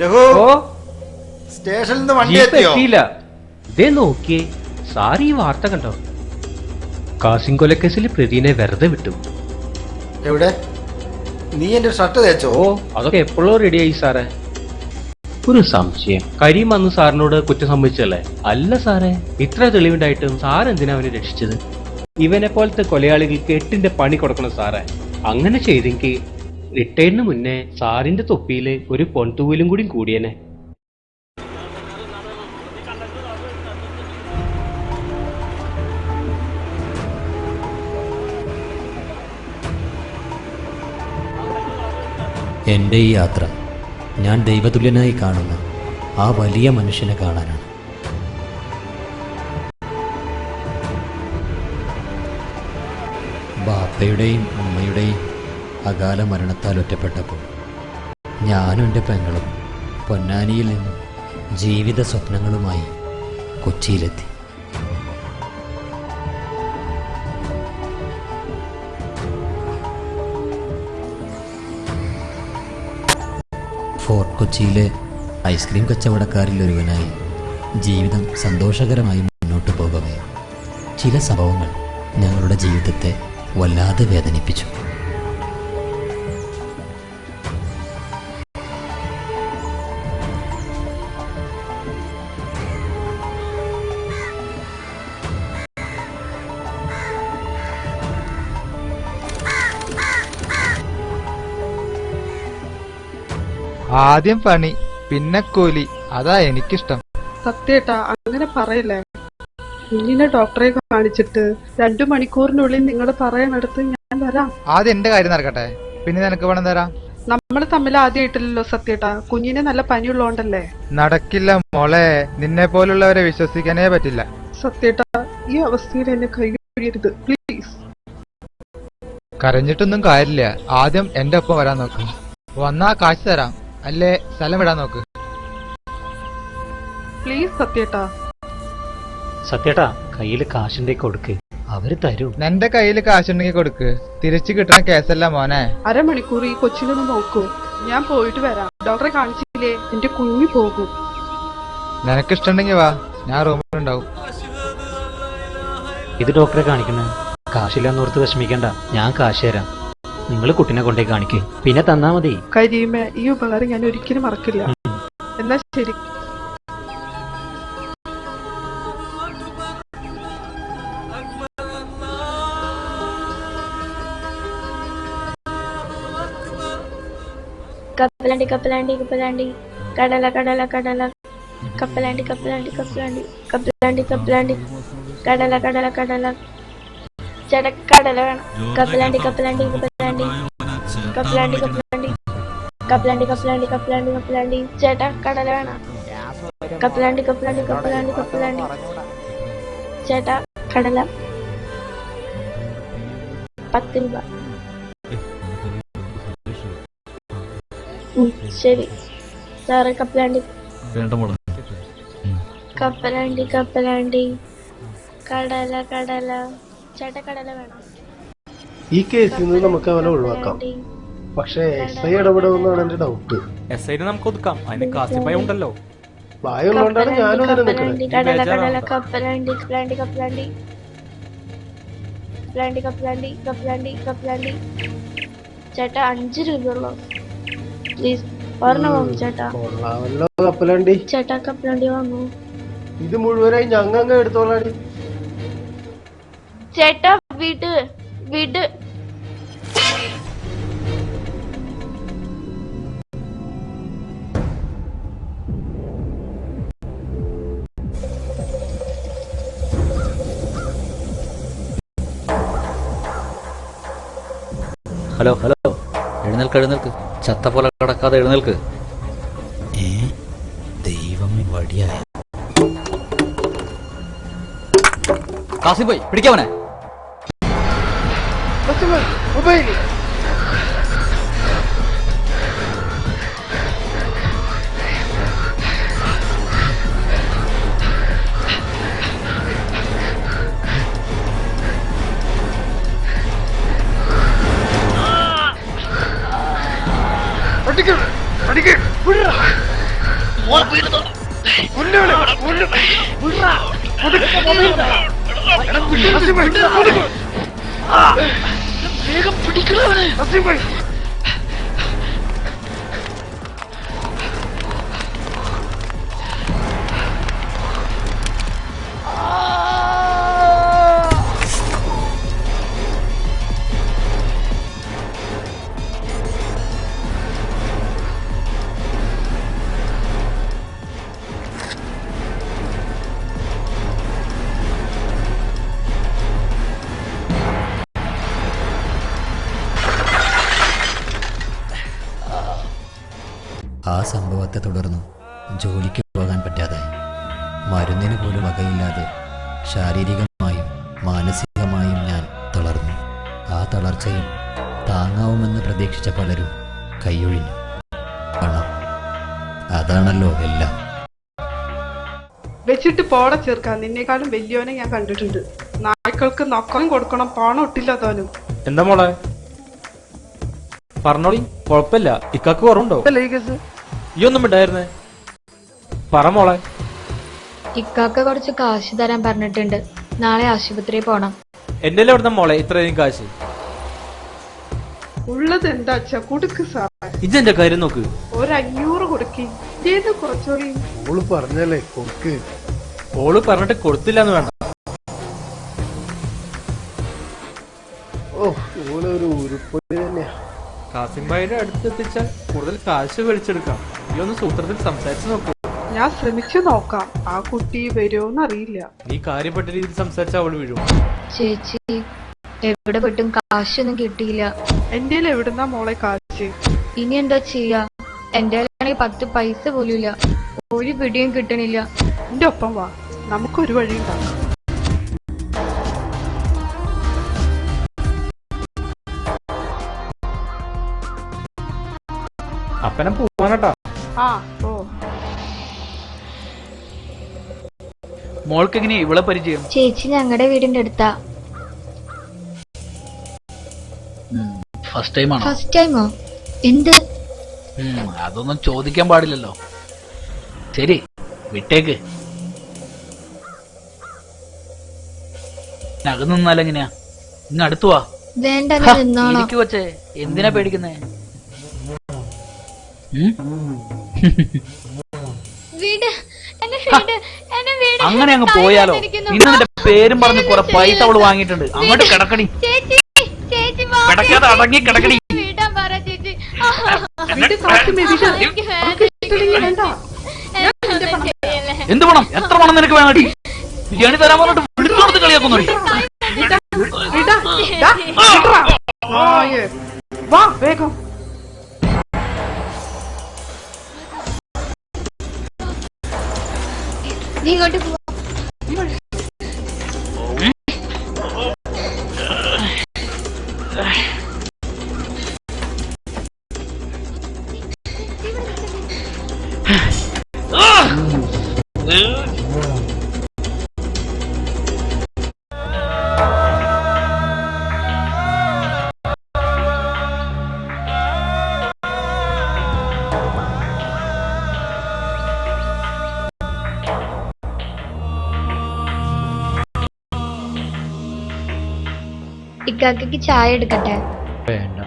രഘു, ഓ സ്റ്റേഷനിൽ നിന്ന് വണ്ടി ജീപ്പ് എത്തിയോ? എത്തിയില്ല. ഇതേ നോക്കിയേ, സാർ ഈ വാർത്ത കണ്ടോ? കാസിം കൊലക്കേസിൽ പ്രതിനെ വെറുതെ വിട്ടു. എവിടെ? നീ എന്റെ ഷർട്ട് തേച്ചോ? ഓ അതൊക്കെ എപ്പോഴോ റെഡിയായി സാറേ. ഒരു സംശയം, കരീം അന്ന് സാറിനോട് കുറ്റം സമ്മതിച്ചല്ലേ? അല്ല സാറേ, ഇത്ര തെളിവുണ്ടായിട്ടും സാർ എന്തിനാ അവനെ രക്ഷിച്ചത്? ഇവനെ പോലത്തെ കൊലയാളികൾക്ക് 8ന്റെ പണി കൊടുക്കണം സാറേ. അങ്ങനെ ചെയ്തെങ്കിൽ റിട്ടയറിന് മുന്നേ സാറിന്റെ തൊപ്പിയില് ഒരു പൊൻതൂവലും കൂടി കൂടിയനെ. എൻ്റെ ഈ യാത്ര ഞാൻ ദൈവതുല്യനായി കാണുന്ന ആ വലിയ മനുഷ്യനെ കാണാനാണ്. ബാപ്പയുടെയും ഉമ്മയുടെയും അകാല മരണത്താൽ ഒറ്റപ്പെട്ടപ്പോൾ ഞാനും എൻ്റെ പെങ്ങളും പൊന്നാനിയിൽ നിന്നും ജീവിത സ്വപ്നങ്ങളുമായി കൊച്ചിയിലെത്തി. ഫോർട്ട് കൊച്ചിയിലെ ഐസ്ക്രീം കച്ചവടക്കാരിൽ ഒരുവനായി ജീവിതം സന്തോഷകരമായി മുന്നോട്ട് പോകവേ ചില സംഭവങ്ങൾ ഞങ്ങളുടെ ജീവിതത്തെ വല്ലാതെ വേദനിപ്പിച്ചു. ആദ്യം പണി പിന്നെ കൂലി, അതാ എനിക്കിഷ്ടം. സത്യേട്ടാ, അങ്ങനെ പറയില്ലേ. കുഞ്ഞിനെ ഡോക്ടറെ കാണിച്ചിട്ട് 2 മണിക്കൂറിനുള്ളിൽ നിങ്ങൾ പറയണടുത്ത് ഞാൻ വരാം. ആദ്യം എന്റെ കാര്യം നടക്കട്ടെ, പിന്നെ നിനക്ക് പണം തരാം. നമ്മൾ തമ്മിൽ ആദ്യമായിട്ടില്ലല്ലോ സത്യേട്ടാ. കുഞ്ഞിനെ നല്ല പനിയുള്ളോണ്ടല്ലേ. നടക്കില്ല മോളെ, നിന്നെ പോലുള്ളവരെ വിശ്വസിക്കാനേ പറ്റില്ല. സത്യേട്ടാ, ഈ അവസ്ഥയിൽ എന്നെ കൈയൊഴിയരുത് പ്ലീസ്. കരഞ്ഞിട്ടൊന്നും കാര്യമില്ല. ആദ്യം എന്റെ ഒപ്പം വരാൻ നോക്ക്. വന്നാ കാശ് തരാം, അല്ലേ സ്ഥലം വിടാൻ നോക്ക്. പ്ലീസ് സത്യേട്ടാ. സത്യേട്ടാ, കയ്യിൽ കാശുണ്ടേ കൊടുക്ക്, അവര് തരൂ. നിന്റെ കയ്യിൽ കാശുണ്ടെങ്കിൽ കൊടുക്ക്, തിരിച്ചു കിട്ടണ കേസല്ല മോനെ. അരമണിക്കൂർ ഈ കൊച്ചിനൊന്ന് നോക്കൂ, ഞാൻ പോയിട്ട് വരാം. ഡോക്ടറെ കാണിച്ചില്ലേ എന്റെ കുഞ്ഞു പോകും. നിനക്കിഷ്ടണ്ടെങ്കിൽ വാ, ഞാൻ റൂമിലുണ്ടാവും. ഇത് ഡോക്ടറെ കാണിക്കണേ, കാശില്ലാന്നോർത്ത് വിഷമിക്കണ്ട, ഞാൻ കാശ് തരാം. നിങ്ങൾ കുട്ടിനെ കൊണ്ടേ കാണിക്കേ, പിന്നെ തന്നാ മതി. കരീമ, ഈ ഉപകാരം ഞാൻ ഒരിക്കലും മറക്കില്ല. എന്നാ ശരി. കപ്പലണ്ടി കപ്പലണ്ടി കപ്പലണ്ടി കടല കടല കടല കപ്പലണ്ടി കപ്പലണ്ടി കപ്പലണ്ടി കപ്പലണ്ടി കപ്പലണ്ടി കടല കടല കടല ചേട്ടാ കടല വേണം. കപ്പലണ്ടി കപ്പലണ്ടി കപ്പലണ്ടി കപ്പലണ്ടി കപ്പലണ്ടി കപ്പലണ്ടി കപ്പലണ്ടി കപ്പലണ്ടി കപ്പലണ്ടി ചേട്ടാ കടല വേണം. കപ്പലണ്ടി കപ്പലണ്ടി കപ്പലണ്ടി കപ്പലണ്ടി ചേട്ടാ കടല 10 രൂപ. ശരി സാറ്. കപ്പലണ്ടി കപ്പലണ്ടി കപ്പലണ്ടി കടല കടല ചേട്ടാ കടല വേണം. ഈ കേസിൽ നിന്ന് നമുക്ക് അവനെ ഒഴിവാക്കാം, പക്ഷേ SI ഇടപെടുമെന്നാണ് എന്റെ ഡൗട്ട്. SI നമുക്ക് ഒതുക്കാം, അതിന് കാസിഫായി ഉണ്ടല്ലോ. വായുള്ളതുകൊണ്ടാണ് ഞാനും അതിനെ നിൽക്കുന്നത്. കടല കടല കപ്പലണ്ടി കപ്പലണ്ടി കപ്പലണ്ടി കപ്പലണ്ടി കപ്പലണ്ടി കപ്പലണ്ടി കപ്പലണ്ടി ചേട്ടാ 5 രൂപയുള്ളൂ. പ്ലീസ് ഒരെണ്ണം വാങ്ങൂ ചേട്ടാ. കൊള്ളാമല്ലോ കപ്പലണ്ടി. ചേട്ടാ കപ്പലണ്ടി വാങ്ങൂ. ഇത് മുഴുവനായി ഞങ്ങ എടുത്തോളാടി. ചേട്ടാ വിട് വിട്. ഹലോ ഹലോ, എഴുന്നേൽക്ക് എഴുന്നേൽക്ക്, ചത്ത പോലെ കിടക്കാതെ എഴുന്നേൽക്ക്. ദൈവമേ വടിയായ കാസിം പോയി പിടിക്കാവനെ. അടിക്ക്, അടിക്ക്, വിടടാ. ആ സംഭവത്തെ തുടർന്ന് ജോലിക്ക് പോകാൻ പറ്റാതായി. മരുന്നിന് പോലും വകയില്ലാതെ ശാരീരികമായും മാനസികമായും ഞാൻ തളർന്നു. ആ തളർച്ചയിൽ താങ്ങാവുമെന്ന് പ്രതീക്ഷിച്ച പലരും കൈയൊഴിഞ്ഞു. പണം, അതാണല്ലോ എല്ലാം. വെച്ചിട്ട് പോട ചേർക്കാൻ, നിന്നേക്കാളും വലിയവനെ ഞാൻ കണ്ടിട്ടുണ്ട്. നായ്ക്കൾക്ക് നൊക്കം കൊടുക്കണം, പണം ഒട്ടില്ലാത്തവനും. എന്താ മോളെ പറഞ്ഞോളി. കൊഴപ്പില്ല. ഇക്കാക്ക് കുറവുണ്ടോ? ഈ ഒന്നും ഉണ്ടായിരുന്നേ. പറ മോളെ. ഇക്കാക്ക കുറച്ച് കാശ് തരാൻ പറഞ്ഞിട്ടുണ്ട്. നാളെ ആശുപത്രിയിൽ പോണം. എന്റെ എവിടുന്ന മോളെ ഇത്രയധികം കാശ്? ഉള്ളത് എന്താ അച്ഛാ, കൊടുക്ക് സാർ. ഇജെന്റെ കാര്യം നോക്ക്. 500 കൊടുക്കി. ഏത് കുറച്ചോളി. ഓള് പറഞ്ഞല്ലേ കൊടുക്ക്. ഓള് പറഞ്ഞിട്ട് കൊടുത്തില്ലെന്ന് വേണ്ട. ഓ ഓളൊരു ഉരുപ്പൊടി തന്നെയാ. കാസിംബായിയുടെ അടുത്തെത്തിച്ചാൽ കൂടുതൽ കാശ് വലിച്ചെടുക്കാം. ഈ ഒന്ന് സൂത്രത്തിൽ സംസാരിച്ചു നോക്കൂ. ഞാൻ ശ്രമിച്ചു നോക്കാം. ആ കുട്ടി വരുമോന്നറിയില്ല. നീ കാര്യപ്പെട്ട രീതിയിൽ സംസാരിച്ച അവള് വീഴും. ചേച്ചി, എവിടെ പെട്ടും കാശൊന്നും കിട്ടിയില്ല. എന്റെ എവിടുന്നാ മോളെ കാശ്? ഇനി എന്താ ചെയ്യാ? എന്റെ 10 പൈസ പോലും ഇല്ല. ഒരു പിടിയും കിട്ടണില്ല. എന്റെ ഒപ്പം വാ, നമുക്കൊരു വഴി ഉണ്ടാക്കാം. അപ്പനെ പോവാനട്ടാ. ആ ഓ, മോൾക്ക് എങ്ങനെയാ ഇവളെ പരിചയം? ചേച്ചി ഞങ്ങളുടെ വീടിന്റെ അടുത്താ. ഫസ്റ്റ് ടൈം ആണോ? ഫസ്റ്റ് ടൈമോ? എന്ത്? അതൊന്നും ചോദിക്കാൻ പാടില്ലല്ലോ. ശരി, വിട്ടേക്ക്. അകന്ന് നിന്നാലെങ്ങനെയാ? ഇങ്ങ് അടുത്തു വാ. വേണ്ട, നിന്നോളാം. ഇരിക്കു വച്ചേ, എന്തിനാ പേടിക്കുന്നേ? അങ്ങനെ അങ്ങ് പോയാലോ? ഇന്ന് നിന്റെ പേരും പറഞ്ഞ് കുറെ പൈസ അവള് വാങ്ങിയിട്ടുണ്ട്. അങ്ങോട്ട് കിടക്കണി. കിടക്കാതെ അടങ്ങി കിടക്കണി. എന്ത് പണം? എത്ര പണം നിനക്ക് വേണ്ടി? ബിരിയാണി തരാൻ പറഞ്ഞിട്ട് വിളിച്ചോടത്ത് കളിയാക്കുന്നു. വാ വേഗം. നീ ഇങ്ങോട്ട് പോ. ഇക്കാക്കയ്ക്ക് ചായ എടുക്കട്ടെ? വേണ്ട,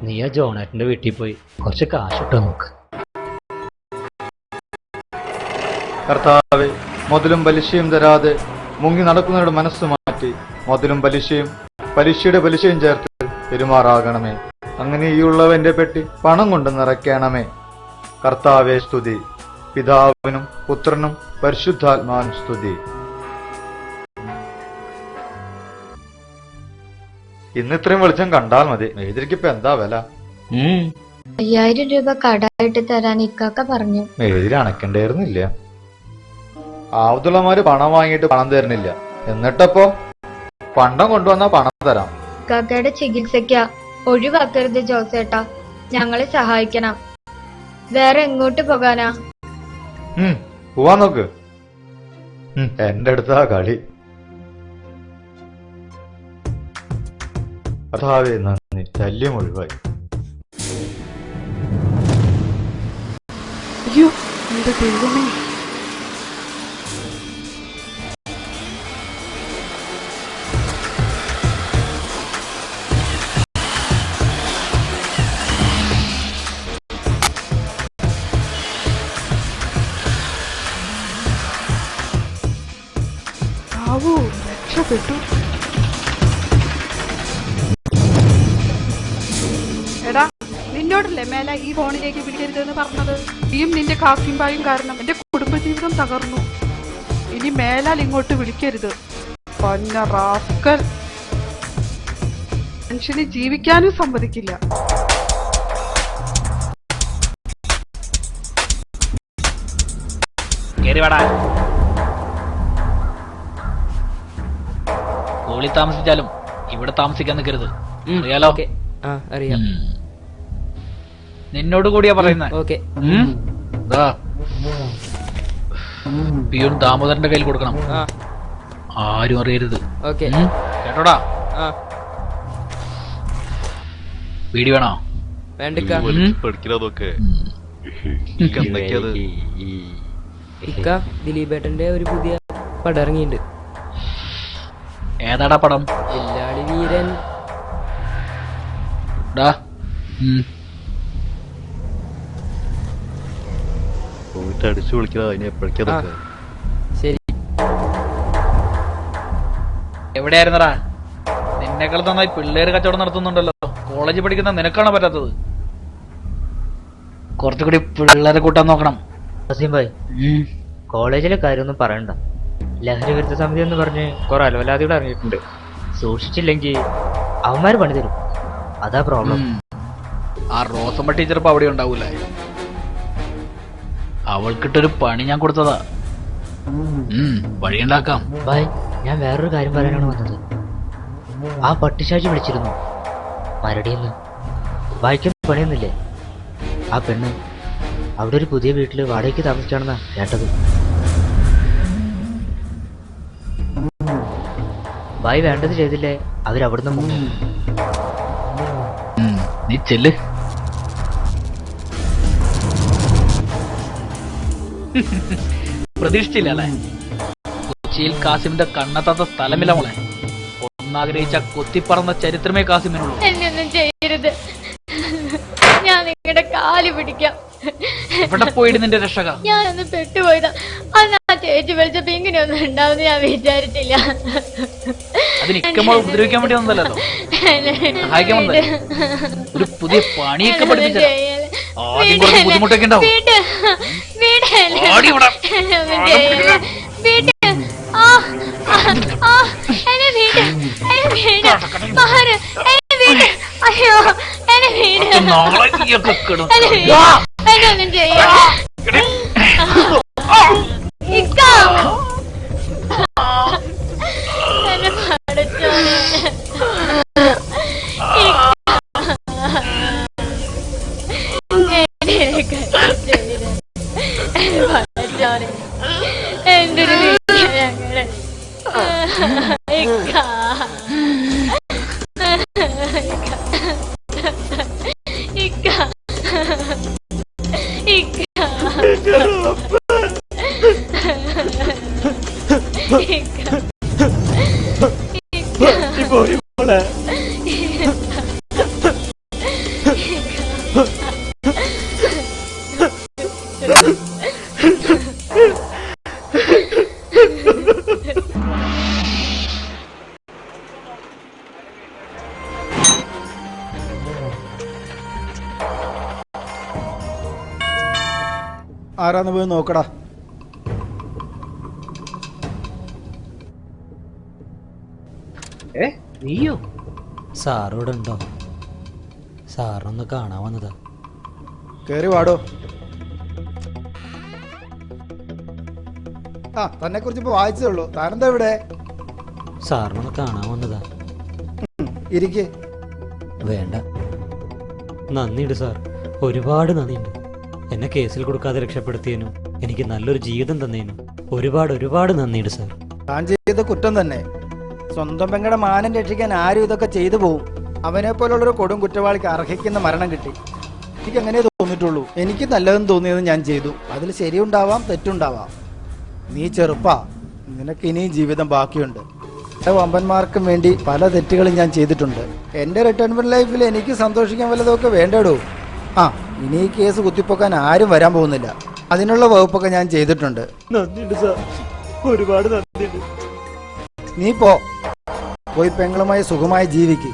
നീ ആ ജോണേട്ടന്റെ വീട്ടിൽ പോയി കുറച്ച് കാശിട്ടോ നോക്ക്. കർത്താവേ, മുതലും പലിശയും തരാതെ മുങ്ങി നടക്കുന്നവരുടെ മനസ്സ് മാറ്റി മുതലും പലിശയും പലിശയുടെ പലിശയും ചേർത്ത് പെരുമാറാകണമേ. അങ്ങനെ ഈ ഉള്ളവന്റെ പെട്ടി പണം കൊണ്ട് നിറയ്ക്കണമേ. കർത്താവേ സ്തുതി. പിതാവിനും പുത്രനും പരിശുദ്ധാത്മാവിനും സ്തുതി. ഇന്ന് ഇത്രയും വെളിച്ചം കണ്ടാൽ മതി. മേതിരിക്കിപ്പോ എന്താ വില? 5000 രൂപ കടായിട്ട് തരാൻ ഇക്കാക്ക പറഞ്ഞു. മേതിരി അണക്കണ്ടായിരുന്നില്ല. ആവതുള്ളമാര് പണം വാങ്ങിയിട്ട് പണം തരുന്നില്ല. എന്നിട്ടപ്പോ പണ്ടം കൊണ്ടുവന്നാ പണം തരാം. ഇക്കാക്കയുടെ ചികിത്സയ്ക്കാ. ഒഴിവാക്കരുത് ജോസേട്ടാ, ഞങ്ങളെ സഹായിക്കണം. വേറെ എങ്ങോട്ട് പോകാനാ? പോവാൻ നോക്ക്. എന്റെ അടുത്താ കളി. കർത്താവേ നന്ദി, ശല്യം ഒഴിവായി. അയ്യോ, എന്റെ ദൈവമേ. ആവൂ, രക്ഷപ്പെട്ടു. എടാ, നിന്നോടല്ലേ മേല ഈ ഫോണിലേക്ക് വിളിക്കരുതെന്ന് പറഞ്ഞത്? നീയും നിന്റെ കാക്കിമ്പായും കാരണം എന്റെ കുടുംബജീവിതം തകർന്നു. ഇനി മേലാൽ ഇങ്ങോട്ട് വിളിക്കരുത്. പന്ന റാസ്കൽ. മനുഷ്യന് ജീവിക്കാനും സമ്മതിക്കില്ല. സ്കൂളിൽ താമസിച്ചാലും ഇവിടെ താമസിക്കാൻ നിൽക്കരുത്. അറിയാലോ? അറിയാം. നിന്നോട് കൂടിയാ പറയുന്നത്. ഓക്കെ. പിയൂൺ ദാമോദരന്റെ കയ്യിൽ കൊടുക്കണം. ആരും അറിയരുത്. ഓക്കെ. കേട്ടോടാ? വീടി വേണോ? ദിലീപേട്ടന്റെ ഒരു പുതിയ പടം ഇറങ്ങിയിട്ടുണ്ട്. ഏതാടാ പടം? വില്ലാളി വീരൻ. പോയിട്ട് അടിച്ചു വിളിക്കടാ. അതിനെ എപ്പോഴേക്കാ? ശരി. എവിടെയായിരുന്നടാ? നിന്നെക്കാൾ നന്നായി പിള്ളേര് കച്ചവടം നടത്തുന്നുണ്ടല്ലോ. കോളേജിൽ പഠിക്കുന്ന നിനക്കാണോ പറ്റാത്തത്? കുറച്ചുകൂടി പിള്ളേരെ കൂട്ടാൻ നോക്കണം. ഭായ്, കോളേജിലെ കാര്യമൊന്നും പറയണ്ട. ലഹരി വിരുദ്ധ സമിതി എന്ന് പറഞ്ഞ് കുറെ അലവലാദികൾ ഇറങ്ങിയിട്ടുണ്ട്. സൂക്ഷിച്ചില്ലെങ്കിൽ അവന്മാര് പണി തരും. അതാ പ്രോബ്ലം. ആ റോസമ്മ ടീച്ചർ ഇപ്പൊ അവിടെ ഉണ്ടാവൂലേ? അവൾക്കിട്ടൊരു പണി ഞാൻ കൊടുത്തതാ. വഴിയുണ്ടാക്കാം. ഭായ്, ഞാൻ വേറൊരു കാര്യം പറയാനാണ് വന്നത്. ആ പട്ടിശാചി വിളിച്ചിരുന്നു മരടിയെന്ന്. ഭായ്ക്കൊന്നും പണിയൊന്നുമില്ലേ? ആ പെണ്ണ് അവിടെ ഒരു പുതിയ വീട്ടില് വാടകയ്ക്ക് താമസിച്ചാണെന്നാ കേട്ടത്. ഭായ് വേണ്ടത് ചെയ്തില്ലേ അവരവിടുന്ന് മുങ്ങും. നീ ചെല്ല്. പ്രതീക്ഷിച്ചില്ല അല്ലേ? കൊച്ചിയിൽ കാസിമിന്റെ കണ്ണെത്താത്ത സ്ഥലമില്ല മോളെ. ഒന്നാഗ്രഹിച്ച കൊത്തിപ്പറന്ന ചരിത്രമേ കാസിമിനുള്ളൂ. എന്നൊന്നും ചെയ്യരുത്. ഞാൻ നിങ്ങളുടെ കാല് പിടിക്കാം. എവിടെ പോയിട്ട് നിന്റെ രക്ഷക? ഞാനൊന്ന് പെട്ടുപോയതാ. അന്ന് ആ ചേച്ചി വിളിച്ചപ്പോ ഇങ്ങനെയൊന്നും ഉണ്ടാവുമെന്ന് ഞാൻ വിചാരിച്ചില്ല. അതിന് ഇക്കമ്മോൾ ഉപദ്രവിക്കാൻ വേണ്ടി വന്നല്ലോ. സഹായിക്കാൻ വന്നത്. ഒരു പുതിയ പണിയൊക്കെ പഠിപ്പിച്ച ആദ്യം കുറച്ച് ബുദ്ധിമുട്ടൊക്കെ ഉണ്ടാവും. അയ്യോ, എന്നെ വീട്. എന്നൊന്നും ചെയ്യാ. എന്നെ പഠിച്ചോനെ. പഠിച്ചോനെ, എന്തൊരു അങ്ങനെ ആരാന്ന് പോയി നോക്കടാ. നീയോ? സാറോടെ ഉണ്ടോ? സാറിനൊന്ന് കാണാൻ വന്നതാ. കേറി വാടോ. ആ, തന്നെ കുറിച്ച് ഇപ്പൊ വായിച്ചേ ഉള്ളൂ. താനെന്താ ഇവിടെ? സാറിനൊന്ന് കാണാൻ വന്നതാ. ഇരിക്കേ. വേണ്ട, നന്ദിയുണ്ട് സാർ. ഒരുപാട് നന്ദിയുണ്ട്. എന്നെ കേസിൽ കൊടുക്കാതെ രക്ഷപ്പെടുത്തിയതിനും എനിക്ക് നല്ലൊരു ജീവിതം തന്നതിനും ഒരുപാട് നന്ദിയുണ്ട് സാർ. താൻ ചെയ്ത കുറ്റം തന്നെ. സ്വന്തം പെങ്ങളുടെ മാനം രക്ഷിക്കാൻ ആരും ഇതൊക്കെ ചെയ്തു പോവും. അവനെ പോലുള്ളൊരു കൊടും കുറ്റവാളിക്ക് അർഹിക്കുന്ന മരണം കിട്ടി. എനിക്ക് എങ്ങനെ തോന്നുന്നു? പറഞ്ഞിട്ടുള്ളൂ. എനിക്ക് നല്ലതെന്ന് തോന്നിയത് ഞാൻ ചെയ്തു. അതിൽ ശരിയുണ്ടാവാം, തെറ്റുണ്ടാവാം. നീ ചെറുപ്പാ, നിനക്ക് ഇനിയും ജീവിതം ബാക്കിയുണ്ട്. എന്റെ വമ്പന്മാർക്കും വേണ്ടി പല തെറ്റുകളും ഞാൻ ചെയ്തിട്ടുണ്ട്. എന്റെ റിട്ടയർമെന്റ് ലൈഫിൽ എനിക്ക് സന്തോഷിക്കാൻ വല്ലതൊക്കെ വേണ്ടടോ. ഇനി ഈ കേസ് കുത്തിപ്പൊക്കാൻ ആരും വരാൻ പോകുന്നില്ല. അതിനുള്ള വകുപ്പൊക്കെ ഞാൻ ചെയ്തിട്ടുണ്ട്. നന്ദിയുണ്ട് സാർ, ഒരുപാട് നന്ദിയുണ്ട്. നീ പോയി പെങ്ങളുമായി സുഖമായി ജീവിക്ക്.